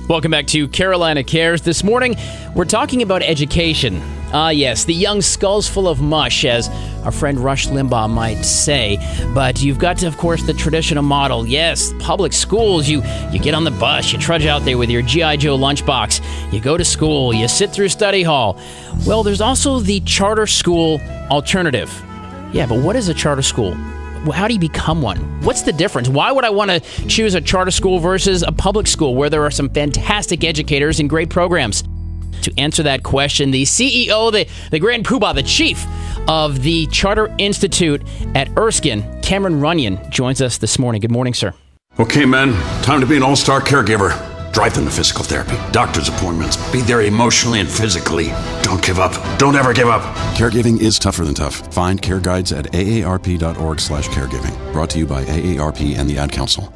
Welcome back to Carolina Cares. This morning, we're talking about education. Yes, the young skull's full of mush, as our friend Rush Limbaugh might say. But you've got, of course, the traditional model. Yes, public schools, you get on the bus, you trudge out there with your G.I. Joe lunchbox, you go to school, you sit through study hall. Well, there's also the charter school alternative. Yeah, but what is a charter school? How do you become one? What's the difference? Why would I want to choose a charter school versus a public school where there are some fantastic educators and great programs? To answer that question, the CEO, the grand poobah, the chief of the Charter Institute at Erskine, Cameron Runyon, joins us this morning. Good morning, sir. Okay, men, time to be an all-star caregiver. Drive them to physical therapy, doctor's appointments, be there emotionally and physically. Don't give up. Don't ever give up. Caregiving is tougher than tough. Find care guides at aarp.org/caregiving. Brought to you by AARP and the Ad Council.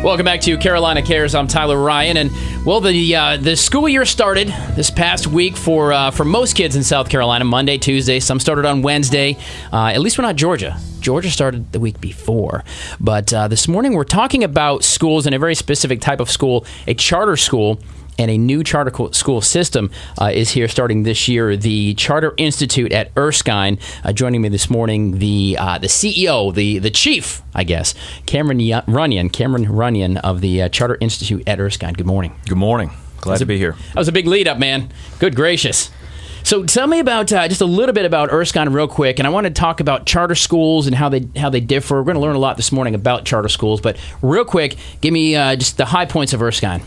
Welcome back to Carolina Cares. I'm Tyler Ryan, and well, the school year started this past week for most kids in South Carolina. Monday, Tuesday. Some started on Wednesday. At least we're not Georgia. Georgia started the week before. But this morning we're talking about schools and a very specific type of school, a charter school. And a new charter school system is here starting this year. The Charter Institute at Erskine. Joining me this morning, the CEO, the chief, I guess, Cameron Runyon of the Charter Institute at Erskine. Good morning. Good morning. Glad to be here. That was a big lead up, man. Good gracious. So tell me about just a little bit about Erskine real quick, and I want to talk about charter schools and how they differ. We're going to learn a lot this morning about charter schools, but real quick, give me just the high points of Erskine.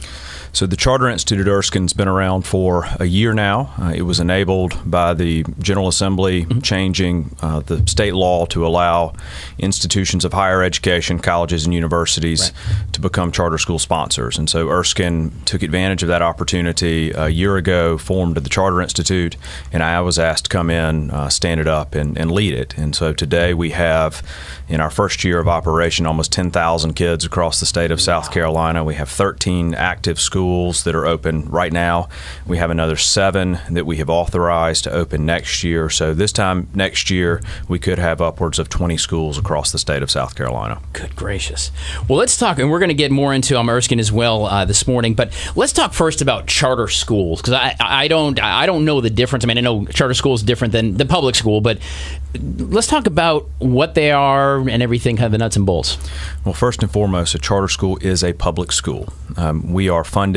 So the Charter Institute at Erskine's been around for a year now. It was enabled by the General Assembly changing the state law to allow institutions of higher education, colleges and universities, to become charter school sponsors. And so Erskine took advantage of that opportunity a year ago, formed the Charter Institute, and I was asked to come in, stand it up, and lead it. And so today we have, in our first year of operation, almost 10,000 kids across the state of South Carolina. We have 13 active schools that are open right now. We have another 7 that we have authorized to open next year. So this time next year, we could have upwards of 20 schools across the state of South Carolina. Good gracious. Well, let's talk, and we're going to get more into Erskine as well this morning, but let's talk first about charter schools, because I don't know the difference. I mean, I know charter school is different than the public school, but let's talk about what they are and everything, kind of the nuts and bolts. Well, first and foremost, a charter school is a public school. We are funded,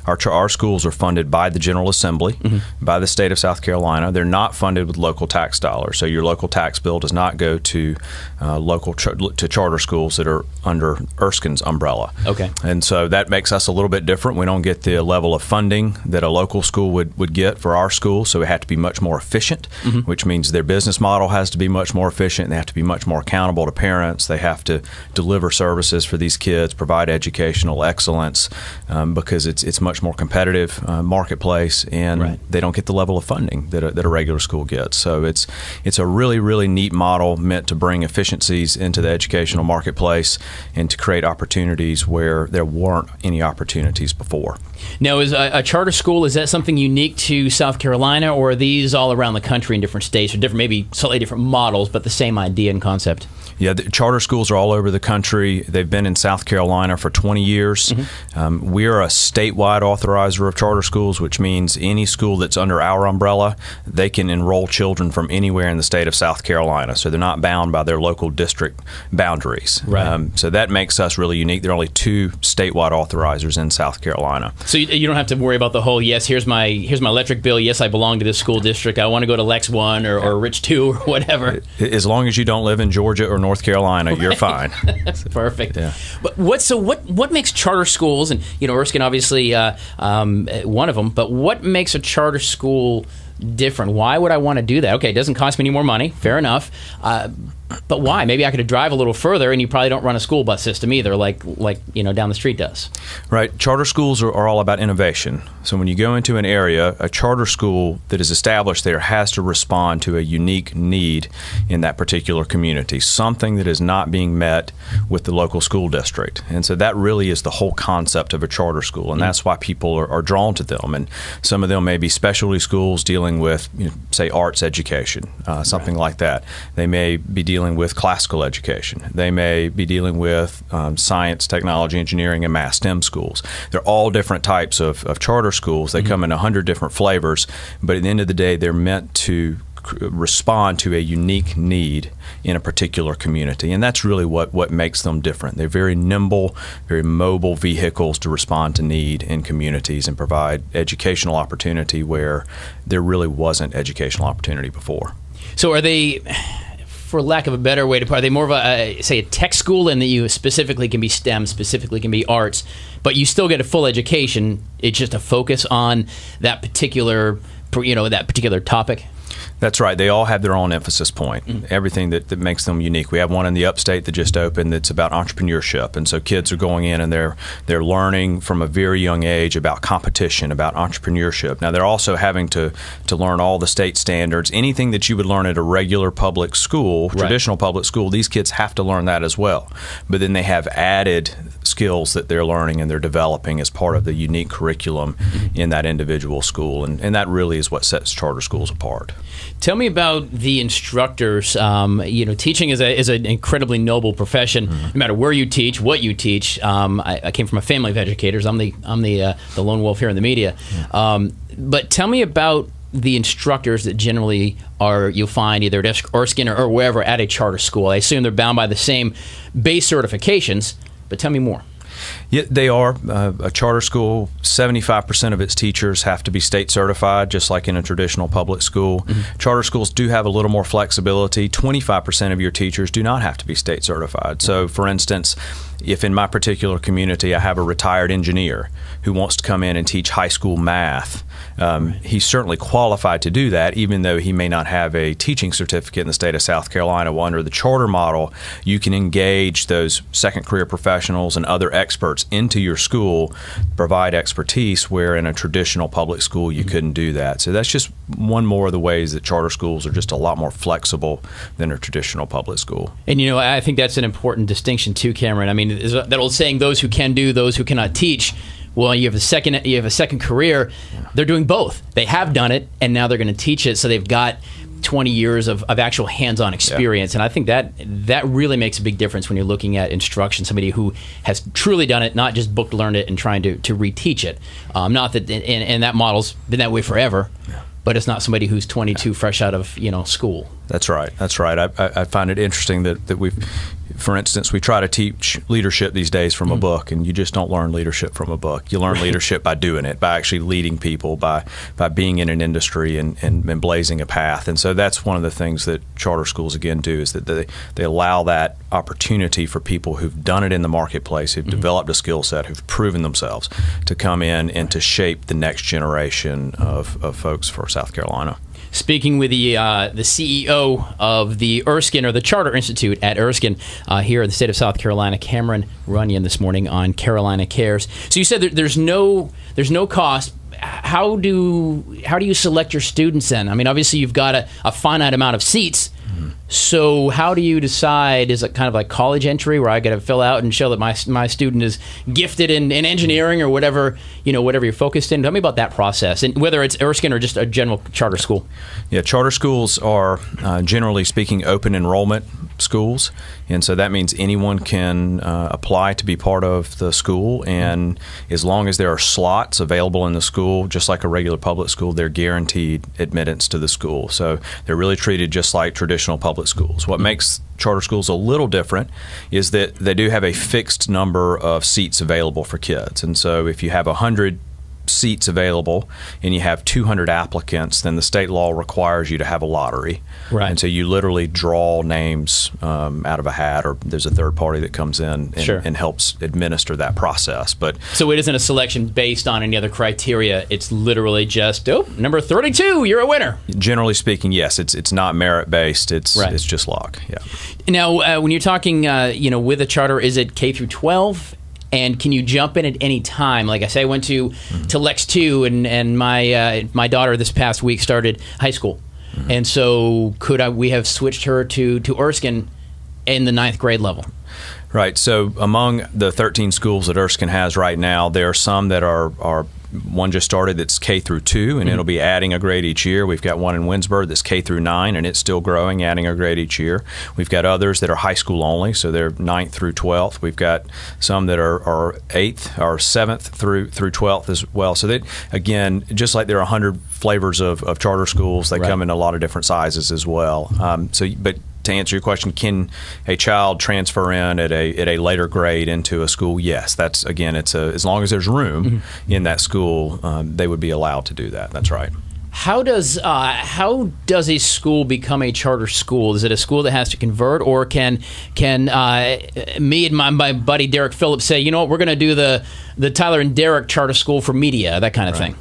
our schools are funded by the General Assembly, by the state of South Carolina. They're not funded with local tax dollars. So your local tax bill does not go to to charter schools that are under Erskine's umbrella. Okay. And so that makes us a little bit different. We don't get the level of funding that a local school would get for our school. So we have to be much more efficient, which means their business model has to be much more efficient. They have to be much more accountable to parents. They have to deliver services for these kids, provide educational excellence, because it's much more competitive marketplace, and they don't get the level of funding that a regular school gets. So it's a really, really neat model meant to bring efficiencies into the educational marketplace and to create opportunities where there weren't any opportunities before. Now, is a charter school, is that something unique to South Carolina, or are these all around the country in different states, or different, maybe slightly different models, but the same idea and concept? Yeah, the charter schools are all over the country. They've been in South Carolina for 20 years. We're a statewide authorizer of charter schools, which means any school that's under our umbrella, they can enroll children from anywhere in the state of South Carolina. So they're not bound by their local district boundaries. So that makes us really unique. There are only 2 statewide authorizers in South Carolina. So you don't have to worry about the whole, yes, here's my electric bill, yes, I belong to this school district, I want to go to Lex 1 or Rich 2 or whatever. As long as you don't live in Georgia or North Carolina, you're fine. Perfect. Yeah. But what makes charter schools, and Erskine obviously one of them, but what makes a charter school different? Why would I want to do that? Okay, it doesn't cost me any more money. Fair enough. But why? Maybe I could drive a little further, and you probably don't run a school bus system either, like down the street does. Right. Charter schools are all about innovation. So when you go into an area, a charter school that is established there has to respond to a unique need in that particular community, something that is not being met with the local school district. And so that really is the whole concept of a charter school, and that's why people are drawn to them. And some of them may be specialty schools dealing with, say, arts education, something like that. They may be dealing dealing with classical education. They may be dealing with science, technology, engineering, and math STEM schools. They're all different types of charter schools. They come in 100 different flavors, but at the end of the day, they're meant to respond to a unique need in a particular community, and that's really what makes them different. They're very nimble, very mobile vehicles to respond to need in communities and provide educational opportunity where there really wasn't educational opportunity before. So are they, for lack of a better way to put it, are they more of a tech school in that you specifically can be STEM, specifically can be arts, but you still get a full education, it's just a focus on that particular topic? That's right. They all have their own emphasis point, everything that makes them unique. We have one in the upstate that just opened that's about entrepreneurship. And so kids are going in and they're learning from a very young age about competition, about entrepreneurship. Now, they're also having to learn all the state standards. Anything that you would learn at a regular public school, traditional public school, these kids have to learn that as well. But then they have added skills that they're learning and they're developing as part of the unique curriculum in that individual school. And that really is what sets charter schools apart. Tell me about the instructors. Teaching is an incredibly noble profession. No matter where you teach, what you teach. I came from a family of educators. I'm the lone wolf here in the media. But tell me about the instructors that generally you'll find either at Erskine or wherever at a charter school. I assume they're bound by the same base certifications, but tell me more. Yeah, they are. A charter school, 75% of its teachers have to be state certified, just like in a traditional public school. Charter schools do have a little more flexibility. 25% of your teachers do not have to be state certified. So, for instance, if in my particular community I have a retired engineer who wants to come in and teach high school math, he's certainly qualified to do that, even though he may not have a teaching certificate in the state of South Carolina. Well, under the charter model, you can engage those second career professionals and other experts into your school, provide expertise where in a traditional public school you couldn't do that. So that's just one more of the ways that charter schools are just a lot more flexible than a traditional public school. And I think that's an important distinction too, Cameron. I mean, that old saying, those who can do, those who cannot teach. Well, you have a second career. They're doing both. They have done it, and now they're going to teach it. So they've got 20 years of actual hands-on experience. And I think that really makes a big difference when you're looking at instruction, somebody who has truly done it, not just book learned it and trying to reteach it. Not that, and that model's been that way forever. But it's not somebody who's 22 fresh out of school. That's right. I find it interesting that we've, for instance, we try to teach leadership these days from a book, and you just don't learn leadership from a book. You learn leadership by doing it, by actually leading people, by being in an industry and blazing a path. And so that's one of the things that charter schools again do, is that they allow that opportunity for people who've done it in the marketplace, who've developed a skill set, who've proven themselves, to come in and to shape the next generation of folks for South Carolina. Speaking with the CEO of the Erskine, or the Charter Institute at Erskine, here in the state of South Carolina, Cameron Runyon, this morning on Carolina Cares. So you said that there's no cost. How do you select your students then? I mean, obviously you've got a finite amount of seats. So how do you decide? Is it kind of like college entry where I got to fill out and show that my student is gifted in engineering or whatever you're focused in? Tell me about that process, and whether it's Erskine or just a general charter school. Yeah, charter schools are generally speaking open enrollment schools, and so that means anyone can apply to be part of the school, and as long as there are slots available in the school, just like a regular public school, they're guaranteed admittance to the school. So they're really treated just like traditional public schools. What makes charter schools a little different is that they do have a fixed number of seats available for kids, and so if you have 100 seats available and you have 200 applicants, then the state law requires you to have a lottery. Right. And so you literally draw names out of a hat, or there's a third party that comes in and helps administer that process. But so it isn't a selection based on any other criteria. It's literally just, number 32, you're a winner. Generally speaking, yes. It's not merit based. It's just luck. Yeah. Now, when you're talking, with a charter, is it K through 12? And can you jump in at any time? Like I say, I went to Lex 2, and my daughter this past week started high school. And so we have switched her to Erskine in the 9th grade level? Right. So among the 13 schools that Erskine has right now, there are some that are one just started that's K through 2, and it'll be adding a grade each year. We've got one in Winsburg that's K through 9, and it's still growing, adding a grade each year. We've got others that are high school only, so they're 9th through 12th. We've got some that are 8th or 7th through 12th as well. So that, again, just like there are 100 flavors of charter schools, they come in a lot of different sizes as well. But to answer your question, can a child transfer in at a later grade into a school? Yes, that's, again, as long as there's room in that school, they would be allowed to do that. That's right. How does a school become a charter school? Is it a school that has to convert, or can me and my buddy Derek Phillips say, you know what, we're going to do the Tyler and Derek charter school for media, that kind of thing?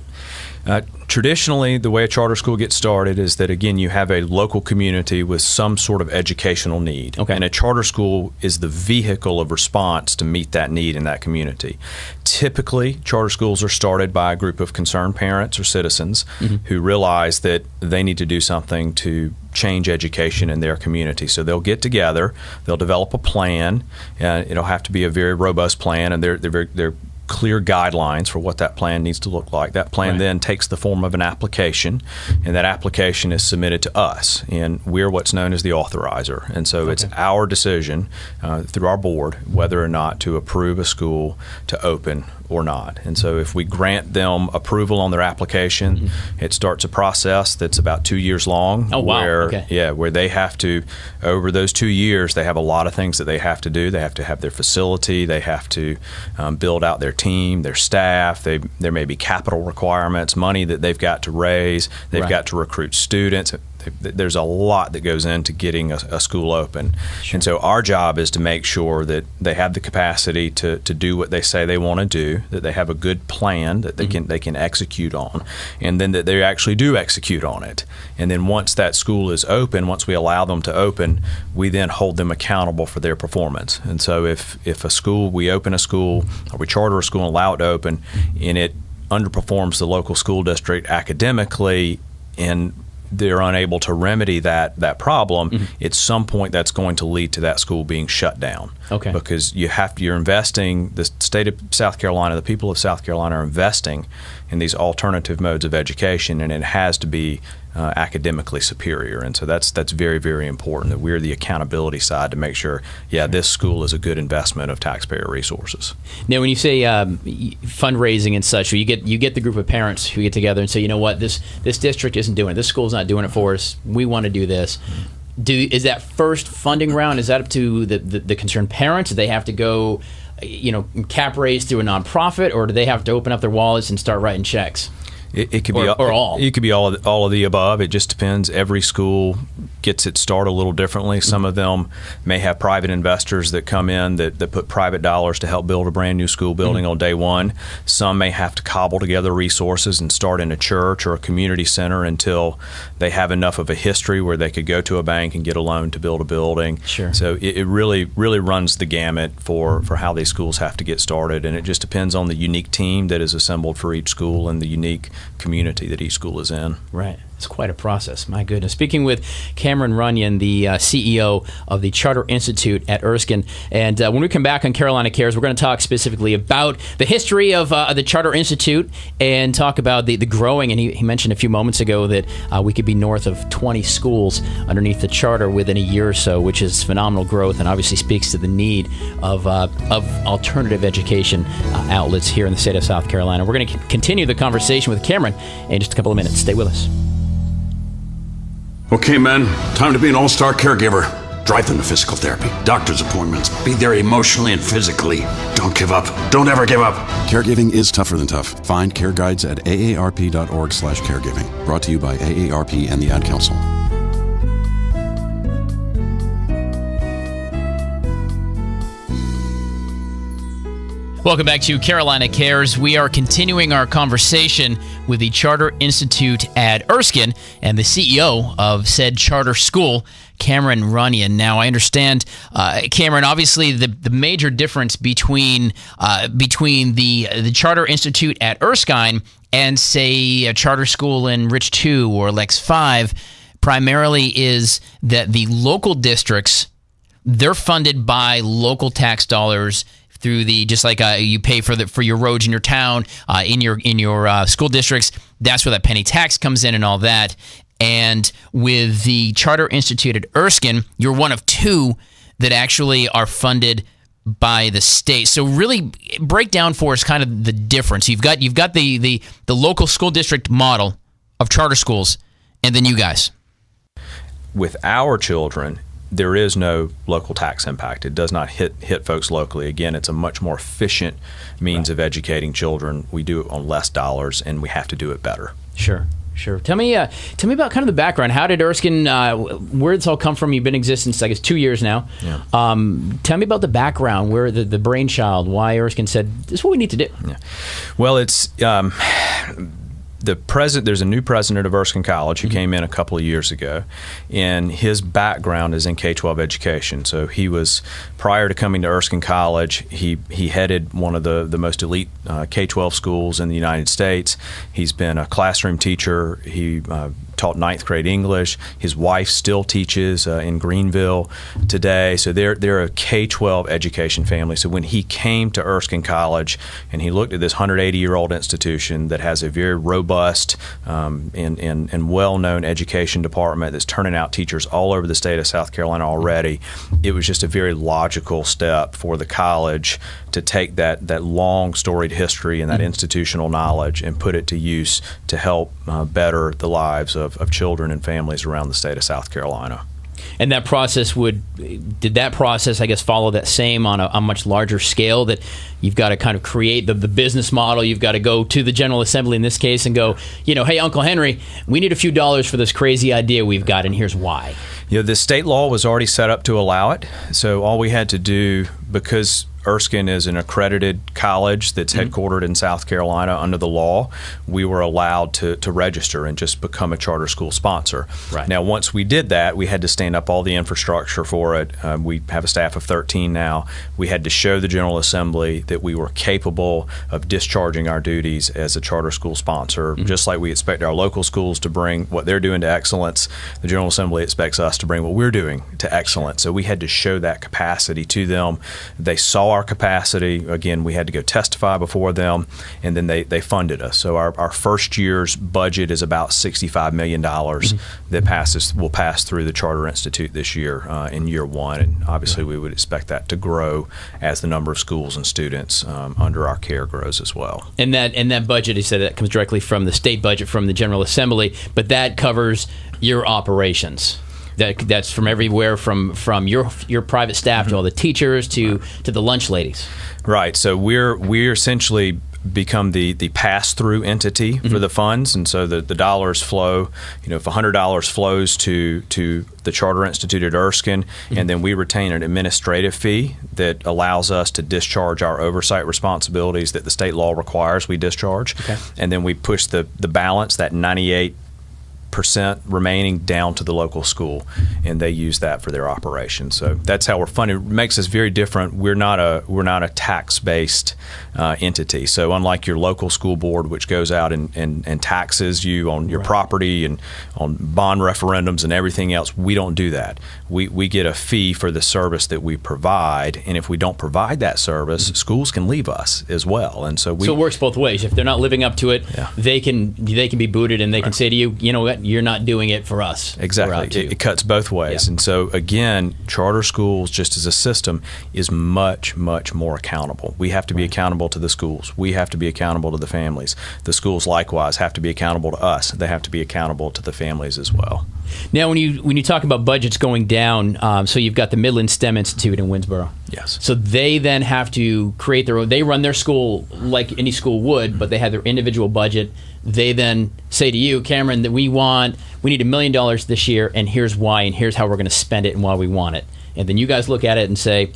Traditionally, the way a charter school gets started is that, again, you have a local community with some sort of educational need. Okay. And a charter school is the vehicle of response to meet that need in that community. Typically, charter schools are started by a group of concerned parents or citizens who realize that they need to do something to change education in their community. So they'll get together, they'll develop a plan, and it'll have to be a very robust plan, and they're clear guidelines for what that plan needs to look like. That plan then takes the form of an application, and that application is submitted to us, and we're what's known as the authorizer. And so it's our decision through our board whether or not to approve a school to open or not. And so if we grant them approval on their application, it starts a process that's about 2 years long. Oh, wow. Where they have to, over those 2 years, they have a lot of things that they have to do. They have to have their facility. They have to build out their team, their staff. There may be capital requirements, money that they've got to raise. They've got to recruit students. There's a lot that goes into getting a school open. Sure. And so our job is to make sure that they have the capacity to do what they say they want to do, that they have a good plan that they can execute on, and then that they actually do execute on it. And then once that school is open, once we allow them to open, we then hold them accountable for their performance. And so if we open a school, or we charter a school and allow it to open, and it underperforms the local school district academically, and they're unable to remedy that problem, at some point that's going to lead to that school being shut down. Okay. Because you're investing, the state of South Carolina, the people of South Carolina are investing in these alternative modes of education, and it has to be academically superior. And so that's very, very important, that we're the accountability side to make sure, this school is a good investment of taxpayer resources. Now, when you say fundraising and such, you get the group of parents who get together and say, you know what, this district isn't doing it, this school's not doing it for us, we want to do this. Is that first funding round, is that up to the concerned parents? Do they have to go, cap raise through a nonprofit, or do they have to open up their wallets and start writing checks? It could be all. It could be all of the above. It just depends. Every school gets its start a little differently. Some of them may have private investors that come in that put private dollars to help build a brand new school building on day one. Some may have to cobble together resources and start in a church or a community center until they have enough of a history where they could go to a bank and get a loan to build a building. Sure. So it really runs the gamut for how these schools have to get started, and it just depends on the unique team that is assembled for each school and the unique community that each school is in. Right. It's quite a process. My goodness. Speaking with Cameron Runyon, the CEO of the Charter Institute at Erskine. And when we come back on Carolina Cares, we're going to talk specifically about the history of the Charter Institute and talk about the growing. And he mentioned a few moments ago that we could be north of 20 schools underneath the charter within a year or so, which is phenomenal growth and obviously speaks to the need of alternative education outlets here in the state of South Carolina. We're going to continue the conversation with Cameron in just a couple of minutes. Stay with us. Okay, men, time to be an all-star caregiver. Drive them to physical therapy, doctor's appointments. Be there emotionally and physically. Don't give up. Don't ever give up. Caregiving is tougher than tough. Find care guides at aarp.org/caregiving. Brought to you by AARP and the Ad Council. Welcome back to Carolina Cares. We are continuing our conversation with the Charter Institute at Erskine and the CEO of said charter school, Cameron Runyon. Now, I understand, Cameron, obviously the major difference between the Charter Institute at Erskine and, say, a charter school in Rich 2 or Lex 5 primarily is that the local districts, they're funded by local tax dollars through the just like you pay for your roads in your town, in your school districts. That's where that penny tax comes in and all that. And with the Charter Institute at Erskine, you're one of two that actually are funded by the state. So really break down for us kind of the difference. You've got the local school district model of charter schools, and then you guys. With our children, there is no local tax impact. It does not hit folks locally. Again, it's a much more efficient means of educating children. We do it on less dollars, and we have to do it better. Sure. Tell me about kind of the background. How did Erskine, where did this all come from? You've been in existence, I guess, 2 years now. Yeah. Tell me about the background, where the brainchild, why Erskine said, this is what we need to do. Yeah. Well, it's there's a new president of Erskine College who came in a couple of years ago, and his background is in K-12 education. So he was, prior to coming to Erskine College, he headed one of the most elite K-12 schools in the United States. He's been a classroom teacher. He taught ninth grade English. His wife still teaches in Greenville today. So they're a K-12 education family. So when he came to Erskine College and he looked at this 180-year-old institution that has a very robust and well-known education department that's turning out teachers all over the state of South Carolina already, it was just a very logical step for the college to take that long storied history and that institutional knowledge and put it to use to help better the lives of children and families around the state of South Carolina. And that process did that process, I guess, follow that same on a much larger scale, that you've got to kind of create the business model. You've got to go to the General Assembly in this case and go, hey, Uncle Henry, we need a few dollars for this crazy idea we've got, and here's why. The state law was already set up to allow it. So all we had to do, because Erskine is an accredited college that's headquartered in South Carolina under the law, we were allowed to register and just become a charter school sponsor. Right. Now, once we did that, we had to stand up all the infrastructure for it. We have a staff of 13 now. We had to show the General Assembly that we were capable of discharging our duties as a charter school sponsor. Just like we expect our local schools to bring what they're doing to excellence, the General Assembly expects us to bring what we're doing to excellence. So we had to show that capacity to them. They saw our capacity. Again, we had to go testify before them, and then they funded us. So our first year's budget is about $65 million that will pass through the Charter Institute this year in year one. And obviously we would expect that to grow as the number of schools and students under our care grows as well. And that budget, he said, that comes directly from the state budget from the General Assembly, but that covers your operations. That's from everywhere, from your private staff to all the teachers to the lunch ladies. Right. So we're essentially become the pass-through entity for the funds, and so the dollars flow. If $100 flows to the Charter Institute at Erskine, and then we retain an administrative fee that allows us to discharge our oversight responsibilities that the state law requires we discharge, and then we push the balance, that 98% remaining, down to the local school, and they use that for their operations. So that's how we're funded. It makes us very different. We're not a tax-based entity. So unlike your local school board, which goes out and taxes you on your property and on bond referendums and everything else, we don't do that. We get a fee for the service that we provide, and if we don't provide that service, schools can leave us as well. And so it works both ways. If they're not living up to it, they can be booted, and they can say to you, you know what, you're not doing it for us. Exactly. It cuts both ways. And so again, charter schools, just as a system, is much, much more accountable. We have to be accountable to the schools. We have to be accountable to the families. The schools likewise have to be accountable to us. They have to be accountable to the families as well. Now, when you talk about budgets going down, so you've got the Midland STEM Institute in Winsboro. Yes. So they then have to create their own. They run their school like any school would, but they have their individual budget. They then say to you, Cameron, that we need $1 million this year, and here's why, and here's how we're going to spend it and why we want it. And then you guys look at it and say,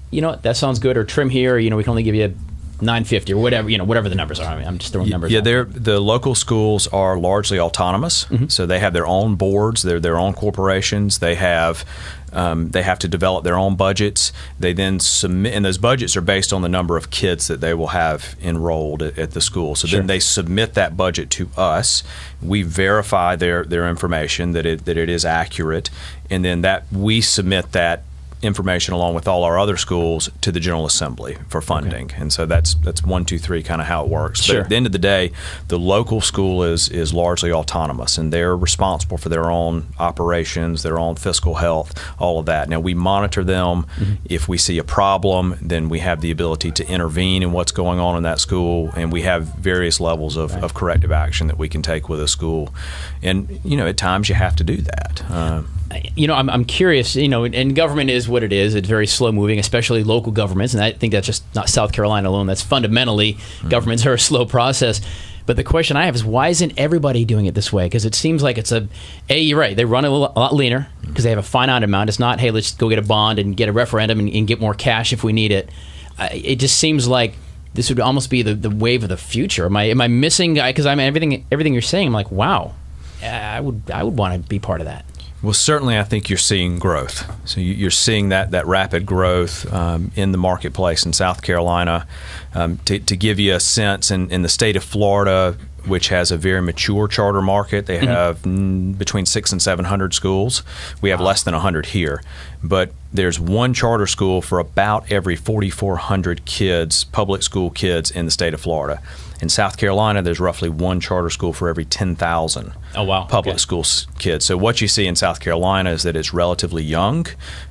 you know what, that sounds good, or trim here, or, we can only give you $950 or whatever, whatever the numbers are. I mean, I'm just throwing numbers out. The local schools are largely autonomous, so they have their own boards, they're their own corporations. They have to develop their own budgets. They then submit, and those budgets are based on the number of kids that they will have enrolled at the school. So then they submit that budget to us. We verify their information that it is accurate, and then that we submit that information along with all our other schools to the General Assembly for funding. And so that's 1, 2, 3 kind of how it works. Sure. But at the end of the day, the local school is largely autonomous, and they're responsible for their own operations, their own fiscal health, all of that. Now, we monitor them. If we see a problem, then we have the ability to intervene in what's going on in that school, and we have various levels of corrective action that we can take with a school. And, at times you have to do that. I'm curious, and government is what it is. It's very slow moving, especially local governments. And I think that's just not South Carolina alone. That's fundamentally governments are a slow process. But the question I have is, why isn't everybody doing it this way? Because it seems like you're right. They run a lot leaner because they have a finite amount. It's not, hey, let's go get a bond and get a referendum and get more cash if we need it. It just seems like this would almost be the wave of the future. Am I missing? Because everything you're saying, I'm like, wow, I would want to be part of that. Well, certainly I think you're seeing growth. So you're seeing that rapid growth in the marketplace in South Carolina. To give you a sense, in the state of Florida, which has a very mature charter market, they have between 600 and 700 schools. We have less than 100 here. But there's one charter school for about every 4,400 kids, public school kids in the state of Florida. In South Carolina, there's roughly one charter school for every 10,000 public school kids. So what you see in South Carolina is that it's relatively young,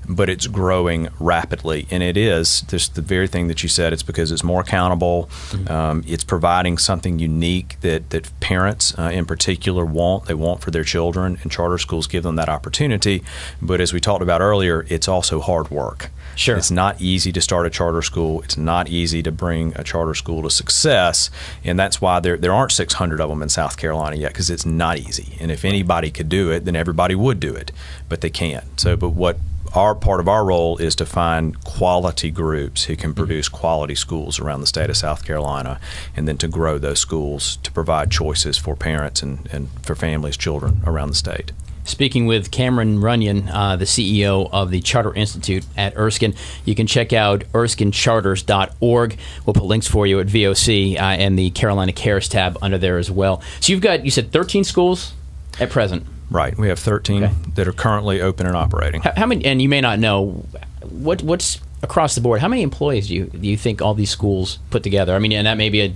but it's growing rapidly. And it is just the very thing that you said. It's because it's more accountable. It's providing something unique that parents in particular want. They want for their children, and charter schools give them that opportunity. But as we talked about earlier, it's also hard work. Sure. It's not easy to start a charter school. It's not easy to bring a charter school to success, and that's why there aren't 600 of them in South Carolina yet, because it's not easy. And if anybody could do it, then everybody would do it, but they can't. But what part of our role is to find quality groups who can produce quality schools around the state of South Carolina, and then to grow those schools to provide choices for parents and for families, children around the state. Speaking with Cameron Runyon, the CEO of the Charter Institute at Erskine. You can check out erskinecharters.org. We'll put links for you at VOC and the Carolina Cares tab under there as well. So you said 13 schools at present. Right. We have 13 that are currently open and operating. How many? And you may not know what's across the board. How many employees do you think all these schools put together? I mean, and that may be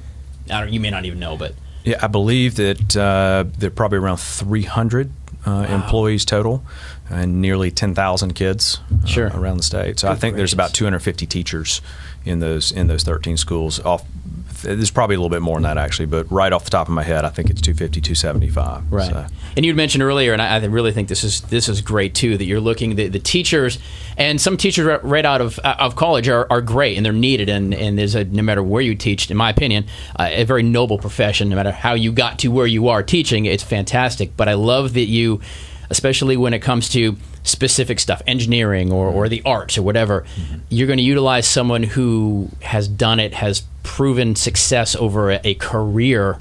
you may not even know, but yeah, I believe that there are probably around 300 employees total, and nearly 10,000 kids around the state. So I think there's about 250 teachers in those 13 schools. There's probably a little bit more than that, actually, but right off the top of my head, I think it's 250, 275. Right. So. And you had mentioned earlier, and I really think this is great too, that you're looking the teachers, and some teachers right out of college are great and they're needed, and there's no matter where you teach, in my opinion, a very noble profession. No matter how you got to where you are teaching, it's fantastic. But I love that you, especially when it comes to specific stuff, engineering or the arts or whatever, you're going to utilize someone who has done it, has proven success over a career,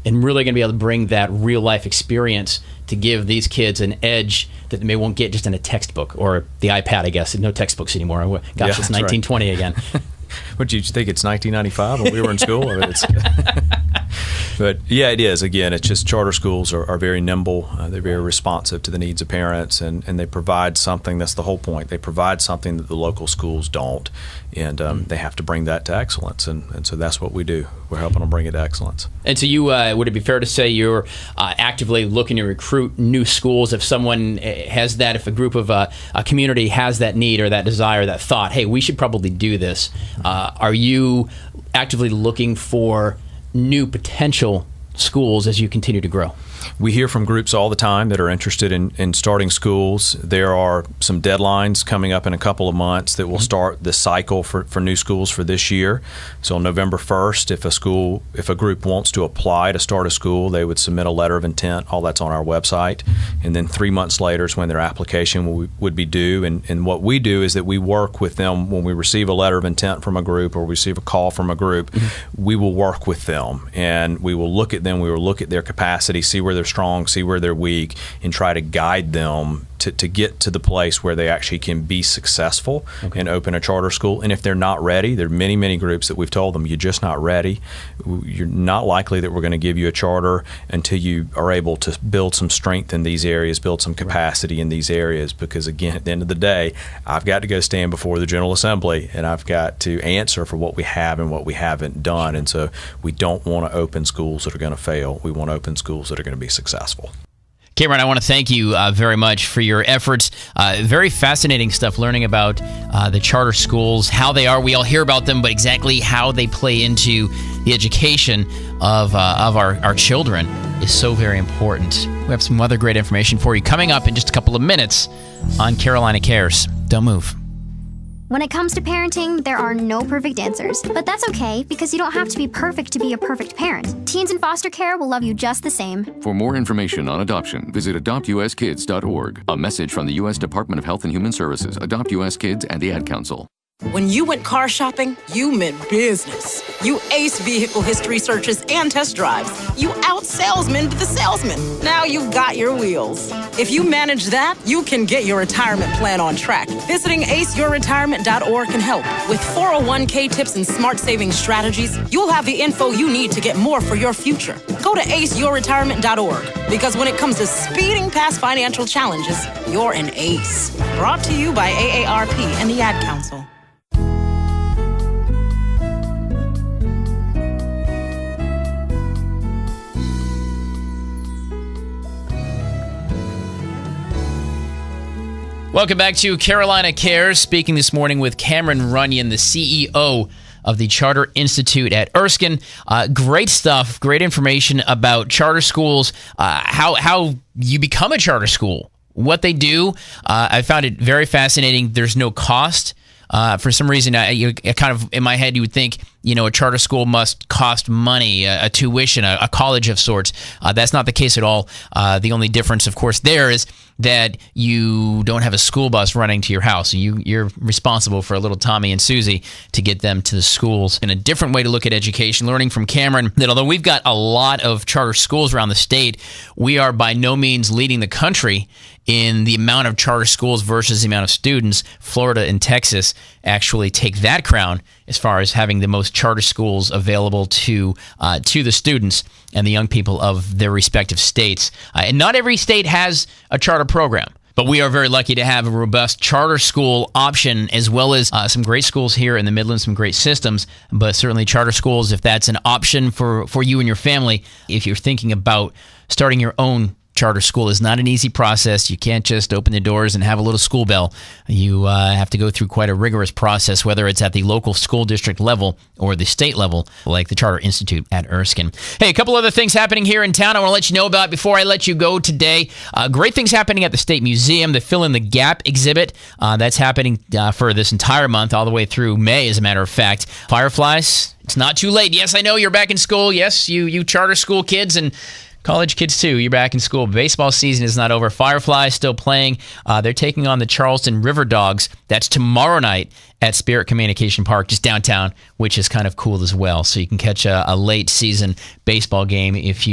and really going to be able to bring that real life experience to give these kids an edge that they won't get just in a textbook or the iPad, I guess. No textbooks anymore. Gosh, it's 1920 again. What, did you think it's 1995 when we were in school? I mean, but yeah, it is. Again, it's just charter schools are very nimble. They're very responsive to the needs of parents, and they provide something. That's the whole point. They provide something that the local schools don't, and they have to bring that to excellence. And so that's what we do. We're helping them bring it to excellence. And so you, would it be fair to say you're actively looking to recruit new schools if someone has that, if a group of a community has that need or that desire, that thought, hey, we should probably do this. Are you actively looking for new potential schools as you continue to grow? We hear from groups all the time that are interested in starting schools. There are some deadlines coming up in a couple of months that will start the cycle for new schools for this year. So on November 1st, if a group wants to apply to start a school, they would submit a letter of intent. All that's on our website. And then 3 months later is when their application would be due. And what we do is that we work with them when we receive a letter of intent from a group or receive a call from a group. We will work with them, and we will look at them. We will look at their capacity, see where where they're strong, see where they're weak, and try to guide them to get to the place where they actually can be successful and open a charter school. And if they're not ready, there are many, many groups that we've told them, you're just not ready. You're not likely that we're going to give you a charter until you are able to build some strength in these areas, build some capacity in these areas. Because again, at the end of the day, I've got to go stand before the General Assembly, and I've got to answer for what we have and what we haven't done. And so we don't want to open schools that are going to fail. We want to open schools that are going to be successful. Cameron, I want to thank you very much for your efforts. Very fascinating stuff, learning about the charter schools, how they are. We all hear about them, but exactly how they play into the education of our children is so very important. We have some other great information for you coming up in just a couple of minutes on Carolina Cares. Don't move. When it comes to parenting, there are no perfect answers. But that's okay, because you don't have to be perfect to be a perfect parent. Teens in foster care will love you just the same. For more information on adoption, visit adoptuskids.org. A message from the U.S. Department of Health and Human Services, Adopt U.S. Kids, and the Ad Council. When you went car shopping, you meant business. You aced vehicle history searches and test drives. You out-salesmaned the salesman. Now you've got your wheels. If you manage that, you can get your retirement plan on track. Visiting aceyourretirement.org can help. With 401k tips and smart saving strategies, you'll have the info you need to get more for your future. Go to aceyourretirement.org, because when it comes to speeding past financial challenges, you're an ace. Brought to you by AARP and the Ad Council. Welcome back to Carolina Cares. Speaking this morning with Cameron Runyon, the CEO of the Charter Institute at Erskine. Great stuff, great information about charter schools, how you become a charter school, what they do. I found it very fascinating. There's no cost. For some reason, I kind of, in my head, you would think, a charter school must cost money, a tuition, a college of sorts. That's not the case at all. The only difference, of course, there is that you don't have a school bus running to your house. You're responsible for a little Tommy and Susie to get them to the schools. And a different way to look at education, learning from Cameron, that although we've got a lot of charter schools around the state, we are by no means leading the country in the amount of charter schools versus the amount of students. Florida and Texas actually take that crown as far as having the most charter schools available to the students and the young people of their respective states. And not every state has a charter program, but we are very lucky to have a robust charter school option, as well as some great schools here in the Midlands, some great systems, but certainly charter schools, if that's an option for you and your family, if you're thinking about starting your own charter school, is not an easy process. You can't just open the doors and have a little school bell. You have to go through quite a rigorous process, whether it's at the local school district level or the state level, like the Charter Institute at Erskine. Hey, a couple other things happening here in town I want to let you know about before I let you go today. Great things happening at the State Museum, the Fill in the Gap exhibit. That's happening for this entire month, all the way through May, as a matter of fact. Fireflies, it's not too late. Yes, I know you're back in school. Yes, you charter school kids and college kids, too. You're back in school. Baseball season is not over. Firefly still playing. They're taking on the Charleston River Dogs. That's tomorrow night at Spirit Communication Park, just downtown, which is kind of cool as well. So you can catch a late season baseball game if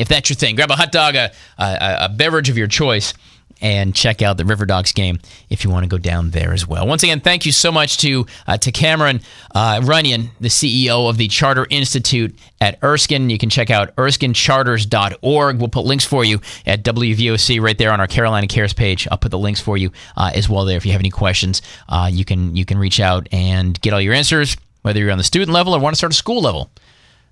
that's your thing. Grab a hot dog, a beverage of your choice, and check out the River Dogs game if you want to go down there as well. Once again, thank you so much to Cameron Runyon, the CEO of the Charter Institute at Erskine. You can check out erskinecharters.org. We'll put links for you at WVOC right there on our Carolina Cares page. I'll put the links for you as well there. If you have any questions, you can reach out and get all your answers, whether you're on the student level or want to start a school level.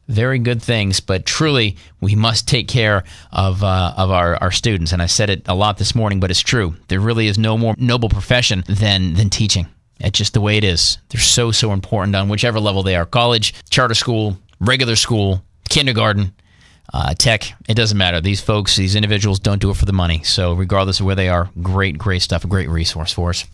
Very good things, but truly we must take care of our students. And I said it a lot this morning, but it's true. There really is no more noble profession than teaching. It's just the way it is. They're so important on whichever level they are. College, charter school, regular school, kindergarten, tech, it doesn't matter. These folks, these individuals don't do it for the money. So regardless of where they are, great stuff, a great resource for us.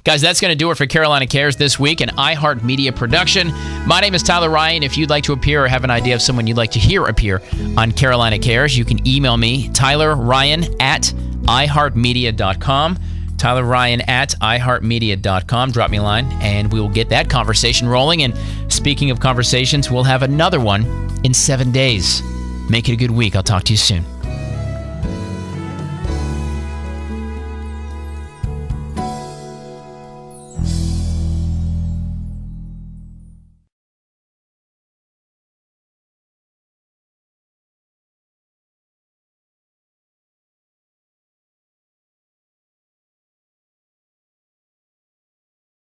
Guys, that's going to do it for Carolina Cares this week, an iHeartMedia production. My name is Tyler Ryan. If you'd like to appear or have an idea of someone you'd like to hear appear on Carolina Cares, you can email me, tylerryan@iheartmedia.com. tylerryan@iheartmedia.com. Drop me a line, and we will get that conversation rolling. And speaking of conversations, we'll have another one in 7 days. Make it a good week. I'll talk to you soon.